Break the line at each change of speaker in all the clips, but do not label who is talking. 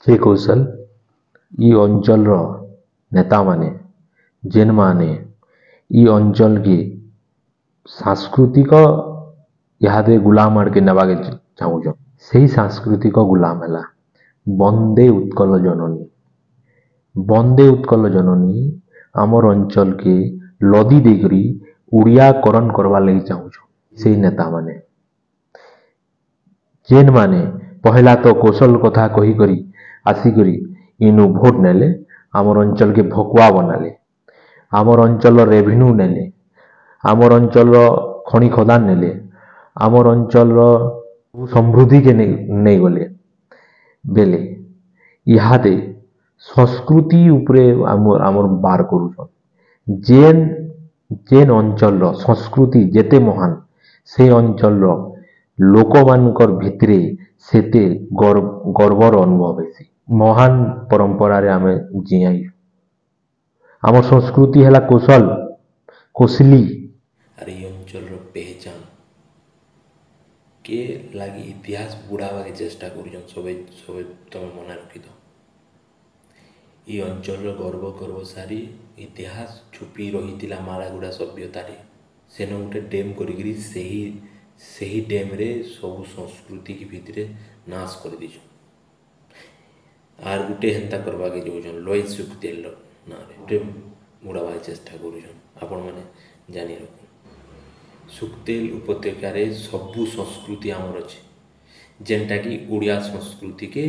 ସେ କୌଶଲ ଇ ଅଞ୍ଚଳର ନେତାମାନେ ଯେନ୍ମାନେ ଇ ଅଞ୍ଚଳକେ ସାଂସ୍କୃତିକ ଇହାଦେ ଗୁଲାମ ଆଡ଼କେ ନେବାକେ ଚାହୁଁଛନ୍ ସେହି ସାଂସ୍କୃତିକ ଗୁଲାମ ହେଲା ବନ୍ଦେ ଉତ୍କଳ ଜନନୀ। ବନ୍ଦେ ଉତ୍କଳ ଜନନୀ ଆମର ଅଞ୍ଚଳକେ ଲଦି ଦେଇକରି ଓଡ଼ିଆକରଣ କରବାର୍ ଲାଗି ଚାହୁଁଛନ୍ ସେଇ ନେତାମାନେ ଯେନ୍ମାନେ ପହିଲା ତ କୌଶଲ କଥା କହିକରି ଆସିକରି ଇନୁ ଭୋଟ ନେଲେ ଆମର ଅଞ୍ଚଳକେ ଭକୁଆ ବନାଲେ ଆମର ଅଞ୍ଚଳର ରେଭିନ୍ୟୁ ନେଲେ ଆମର ଅଞ୍ଚଳର ଖଣି ଖଦାନ ନେଲେ ଆମର ଅଞ୍ଚଳର ସମୃଦ୍ଧିକେ ନେଇଗଲେ ବେଲେ ଇହାଦେ ସଂସ୍କୃତି ଉପରେ ଆମର ବାର କରୁଛନ୍ ଯେନ୍ ଅଞ୍ଚଳର ସଂସ୍କୃତି ଯେତେ ମହାନ ସେ ଅଞ୍ଚଳର ଲୋକମାନଙ୍କର ଭିତରେ ସେତେ ଗର୍ବର ଅନୁଭବ ହେସି ମହାନ ପରମ୍ପରାରେ ଆମେ ଜିଆଇଛୁ ଆମର ସଂସ୍କୃତି ହେଲା କୋଶଲି
ଆରେ ଏ ଅଞ୍ଚଳର ପେହଚାନ କେ ଲାଗି ଇତିହାସ ବୁଡ଼ାବାକେ ଚେଷ୍ଟା କରୁଛନ୍ ସବେ ତମେ ମନେ ରଖିଥ ଏ ଅଞ୍ଚଳର ଗର୍ବ ସାରି ଇତିହାସ ଛୁପି ରହିଥିଲା ମାରାଗୁଡ଼ା ସଭ୍ୟତାରେ ସେନ ଗୋଟେ ଡ୍ୟାମ୍ କରିକିରି ସେହି ଡ୍ୟାମ୍ରେ ସବୁ ସଂସ୍କୃତି ଭିତରେ ନାଶ କରିଦେଇଛନ୍ ଆର୍ ଗୋଟେ ହେନ୍ତା କରବାକେ ଯାଉଛନ୍ ଲୟ ସୁଖତେଲର ନାଁରେ ଗୋଟେ ବୁଡ଼ାବାକେ ଚେଷ୍ଟା କରୁଛନ୍ ଆପଣମାନେ ଜାଣି ରଖୁନ୍ ସୁଖତେଲ ଉପତ୍ୟକାରେ ସବୁ ସଂସ୍କୃତି ଆମର ଅଛି ଯେନ୍ଟାକି ଓଡ଼ିଆ ସଂସ୍କୃତିକେ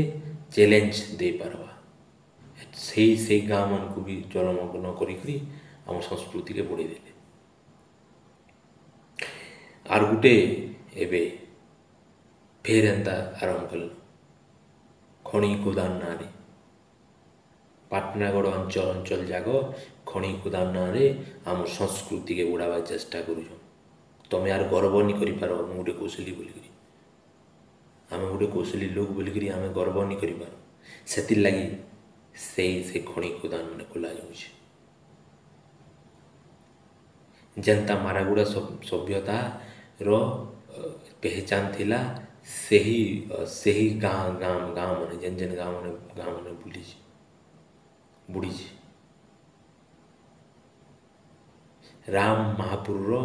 ଚ୍ୟାଲେଞ୍ଜ ଦେଇପାରବା ସେଇ ଗାଁ ମାନଙ୍କୁ ବି ଜଳମଗ୍ନ କରିକିରି ଆମ ସଂସ୍କୃତିକେ ବଢ଼େଇ ଦେଲେ ଆର୍ ଗୋଟେ ଏବେ ଫେର୍ ଏନ୍ତା ଆରମ୍ଭ କଲେ ଖଣି ଖୋଦାନ ନାଁରେ ପାଟନାଗଡ଼ ଅଞ୍ଚଳ ଯାକ ଖଣି ଖୋଦାନ ନାଁରେ ଆମ ସଂସ୍କୃତିକେ ବୁଡ଼ାବାର ଚେଷ୍ଟା କରୁଛନ୍ ତମେ ଆର୍ ଗର୍ବ ନି କରିପାର ମୁଁ ଗୋଟେ କୌଶলী ବୋଲିକିରି ଆମେ ଗୋଟେ କୌଶলী ଲୋକ ବୋଲିକିରି ଆମେ ଗର୍ବ ନି କରିପାର ସେଥିର୍ଲାଗି ସେ ଖଣି ଖୋଦାନ ମାନେ ଖୋଲା ଯାଉଛି ଯେନ୍ତା ମାରାଗୁଡ଼ା ସଭ୍ୟତାର ପେହଚାନ ଥିଲା ସେହି ଗାଁ ମାନେ ଯେନ୍ ଗାଁ ମାନେ ବୁଡ଼ିଛି ରାମ ମହାପୁରର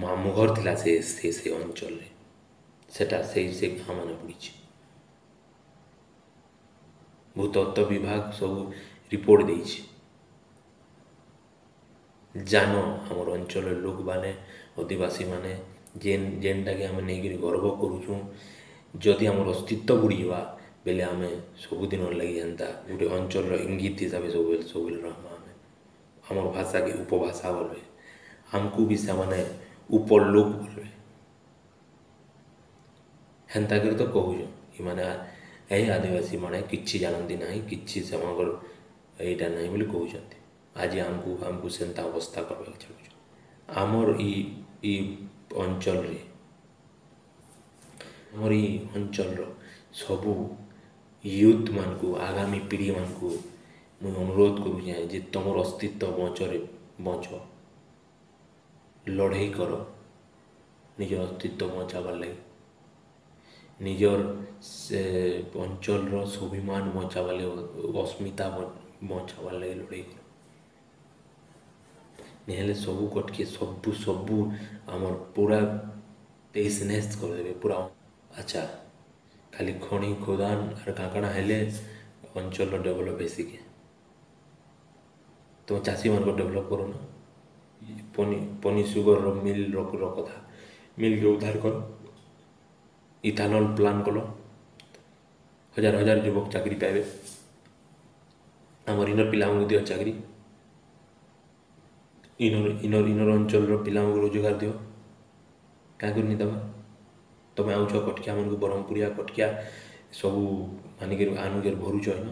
ମାମୁଁ ଘର ଥିଲା ସେ ଅଞ୍ଚଳରେ ସେଟା ସେ ଗାଁ ମାନେ ବୁଡ଼ିଛି ଭୂତତ୍ତ୍ୱ ବିଭାଗ ସବୁ ରିପୋର୍ଟ ଦେଇଛି ଜାନ ଆମର ଅଞ୍ଚଳର ଲୋକମାନେ ଆଦିବାସୀମାନେ ଯେନ୍ଟାକି ଆମେ ନେଇକିରି ଗର୍ବ କରୁଛୁଁ ଯଦି ଆମର ଅସ୍ତିତ୍ୱ ବୁଡ଼ିଯିବା ବେଲେ ଆମେ ସବୁଦିନ ଲାଗି ହେନ୍ତା ଗୋଟେ ଅଞ୍ଚଳର ଇଙ୍ଗିତ ହିସାବେ ସବୁବେଳେ ରହମା ଆମେ ଆମର ଭାଷାକେ ଉପଭାଷା ବୋଲବେ ଆମକୁ ବି ସେମାନେ ଉପଲୋକ ବୋଲବେ ହେନ୍ତା କରି ତ କହୁଛନ୍ ଏମାନେ ଏହି ଆଦିବାସୀମାନେ କିଛି ଜାଣନ୍ତି ନାହିଁ କିଛି ସେମାନଙ୍କର ଏଇଟା ନାହିଁ ବୋଲି କହୁଛନ୍ତି ଆଜି ଆମକୁ ସେନ୍ତା ଅବସ୍ଥା କରିବାକୁ ଚାହୁଁଛୁ ଆମର ଇ ଅଞ୍ଚଳରେ ଆମର ଇ ଅଞ୍ଚଳର ସବୁ ୟୁଥମାନଙ୍କୁ ଆଗାମୀ ପିଢ଼ିମାନଙ୍କୁ ମୁଁ ଅନୁରୋଧ କରୁଛେ ଯେ ତୁମର ଅସ୍ତିତ୍ୱ ବଞ୍ଚ ଲଢ଼େଇ କର ନିଜର ଅସ୍ତିତ୍ୱ ବଞ୍ଚାବାର୍ ଲାଗି ନିଜର ସେ ଅଞ୍ଚଳର ସ୍ୱାଭିମାନ ବଞ୍ଚାବାର୍ ଲାଗି ଅସ୍ମିତା ବଞ୍ଚାବାର୍ ଲାଗି ଲଢ଼େଇ କର ନହେଲେ ସବୁ କଟକେ ସବୁ ଆମର ପୁରା ତେଇଶନେସ୍ କରିଦେବେ ପୁରା ଆଚ୍ଛା ଖାଲି ଖଣି ଖୋଦାନ ଆର୍ କାଣା ହେଲେ ଅଞ୍ଚଳର ଡେଭଲପ୍ ହେସିକେ ତୁମ ଚାଷୀମାନଙ୍କ ଡେଭଲପ୍ କରୁନ ପନିସୁଗରର ମିଲ୍ର କଥା ମିଲ୍କେ ଉଦ୍ଧାର କର ଇଥାନଲ୍ ପ୍ଲାନ୍ କଲ ହଜାର ଯୁବକ ଚାକିରି ପାଇବେ ଆମର ଇନର ପିଲାମାନଙ୍କୁ ଦିଅ ଚାକିରି ଇନର ଅଞ୍ଚଳର ପିଲାମାନଙ୍କୁ ରୋଜଗାର ଦିଅ କାହିଁକି ନି ଦେବା ତମେ ଆଉଛ କଟକିଆ ମାନଙ୍କୁ ବ୍ରହ୍ମପୁରିଆ କଟକିଆ ସବୁ ମାନିକରି ଆନୁକରି ଭରୁଛ ଇନ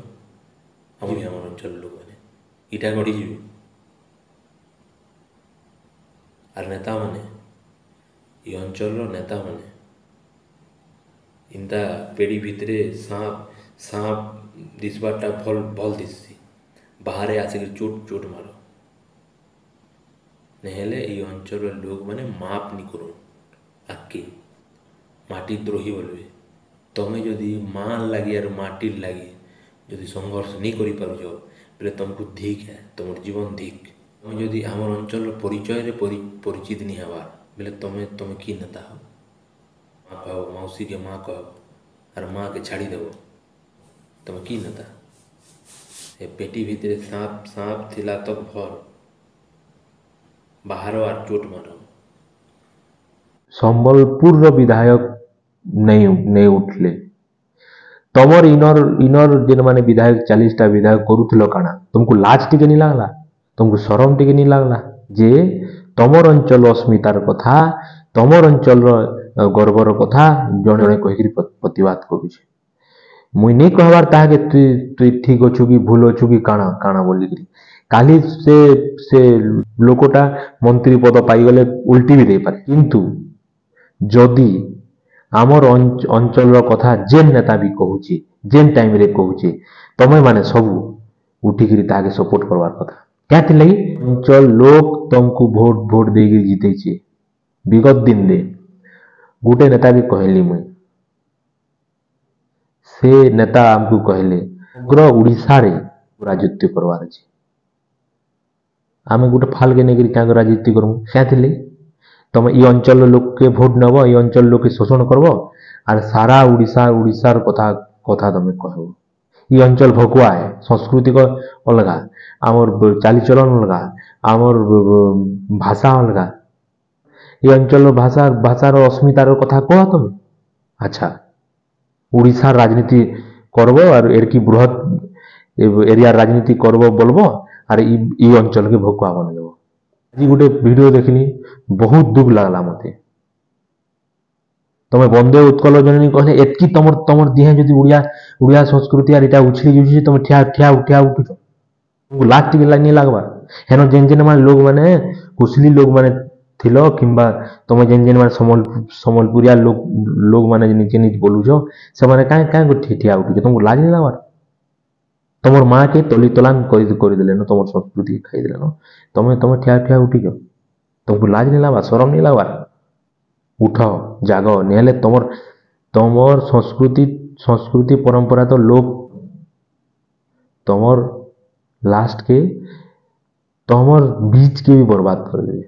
ଆମର ଅଞ୍ଚଳର ଲୋକମାନେ ଇଟା ଗଢ଼ିଯିବେ ଆର୍ ନେତାମାନେ ଇ ଅଞ୍ଚଳର ନେତାମାନେ ଇନ୍ତା ପେଡ଼ି ଭିତରେ ସାପ ଦିଶବାରଟା ଭଲ ଦିଶସି ବାହାରେ ଆସିକି ଚୋଟ ମାର ନହେଲେ এই ଅଞ୍ଚଳର ଲୋକମାନେ ମାପ ନି କରୁନ୍ ଆଗକେ ମାଟି ଦ୍ରୋହୀ ବୋଲବେ ତମେ ଯଦି ମାଁ ଲାଗି ଆର୍ ମାଟିର ଲାଗି যদি সংঘর্ষ नहीं करि पारुछ बेले तुमको धिक है तुम जीवन धिक तुम जदि आमर अंचल परिचय परिचित नहीं हबार बेले तुम्हें तुम्हें कि नेता हो माँ कह मौसी के माँ कह और माँ के छाड़ी देव तुम कि नेता ए पेटी भितर सांप सांप थिला तक भर बाहर आर चोट मार
ସମ୍ବଲପୁରର ବିଧାୟକ ନେଇ ଉଠଲେ ତମର ଇନର ଯେନ୍ ମାନେ ବିଧାୟକ 40ଟା ବିଧାୟକ କରୁଥିଲ କାଣା ତୁମକୁ ଲାଜ ଟିକେ ନି ଲାଗଲା ତୁମକୁ ଶରମ ଟିକେ ନି ଲାଗଲା ଯେ ତମର ଅଞ୍ଚଳ ଅସ୍ମିତାର କଥା ତମର ଅଞ୍ଚଳର ଗର୍ବର କଥା ଜଣେ ଜଣେ କହିକିରି ପ୍ରତିବାଦ କରୁଛେ ମୁଇଁ ନେଇ କହିବାର ତାହାକେ ତୁଇ ଠିକ ଅଛୁ କି ଭୁଲ ଅଛୁ କି କାଣା କାଣା ବୋଲିକିରି କାଲି ସେ ଲୋକଟା ମନ୍ତ୍ରୀ ପଦ ପାଇଗଲେ ଉଲ୍ଟି ବି ଦେଇପାରେ କିନ୍ତୁ ଯଦି ଆମର ଅଞ୍ଚଳର କଥା ଯେନ୍ ନେତା ବି କହୁଛି ଯେନ୍ ଟାଇମରେ କହୁଛି ତମେ ମାନେ ସବୁ ଉଠିକିରି ତାହାକେ ସପୋର୍ଟ କରବାର କଥା କାହିଁକି ଲାଗି ଅଞ୍ଚଳ ଲୋକ ତମକୁ ଭୋଟ ଦେଇକିରି ଜିତେଇଛି ବିଗତ ଦିନରେ ଗୋଟେ ନେତା ବି କହିଲି ମୁଇଁ ସେ ନେତା ଆମକୁ କହିଲେ ସମଗ୍ର ଓଡ଼ିଶାରେ ରାଜତ୍ୱ କରବାର ଅଛି ଆମେ ଗୋଟେ ଫାଲକେ ନେଇକିରି କାହିଁକି ରାଜନୀତି କରମୁ କାହିଁକି ତମେ ଇ ଅଞ୍ଚଳର ଲୋକକେ ଭୋଟ ନେବ ଇ ଅଞ୍ଚଳ ଲୋକେ ଶୋଷଣ କରବ আর সারা ଓଡ଼ିଶାର କଥା ତମେ କହିବ ଇ ଅଞ୍ଚଳ ଭକୁଆ ହେ ସାଂସ୍କୃତିକ ଅଲଗା ଆମର ଚାଲିଚଳନ ଅଲଗା ଆମର ଭାଷା ଅଲଗା ଇ ଅଞ୍ଚଳର ଭାଷାର ଅସ୍ମିତାର କଥା କହ ତମେ ଆଚ୍ଛା ଓଡ଼ିଶାର ରାଜନୀତି করব আর এরকি বৃহৎ এরিয়ার রাজনীতি করব বলবো আর ই অঞ্চলকে ভকুয়া বনে দেব আজ গোটে ভিডিও দেখিলি বহুত দুঃখ লাগলা মতে তুমি বন্দে উৎকল জননী কহলে এতকি তোমার দিহে যদি ওড়িয়া সংস্কৃতি আর এটা উছলি যাচ্ছে তুমি ঠিয়া উঠুছ লাজ টিকে নি লাগবা হেন যেন মানে লোক মানে কুশলী লোক মানে থিল কিংবা তুমি যেন মানে সম্বলপুরিয়া লোক মানে নিজ বলুছ সেমানে কাঁ ঠিয়া উঠুছ তোমাকে লাজ নি লাগবার তোমার মাকে তলান করে না তোমার সংস্কৃতি খাইদেলেন তুমি ঠিয়া উঠিছ তোমাকে লাজ নি লাগবা শরম নি লাগবার উঠ জাগ নেহলে তোমার সংস্কৃতি পরম্পরা তো লোপ তোমার लास्ट के তোমার বীজ के भी बर्बाद कर देवे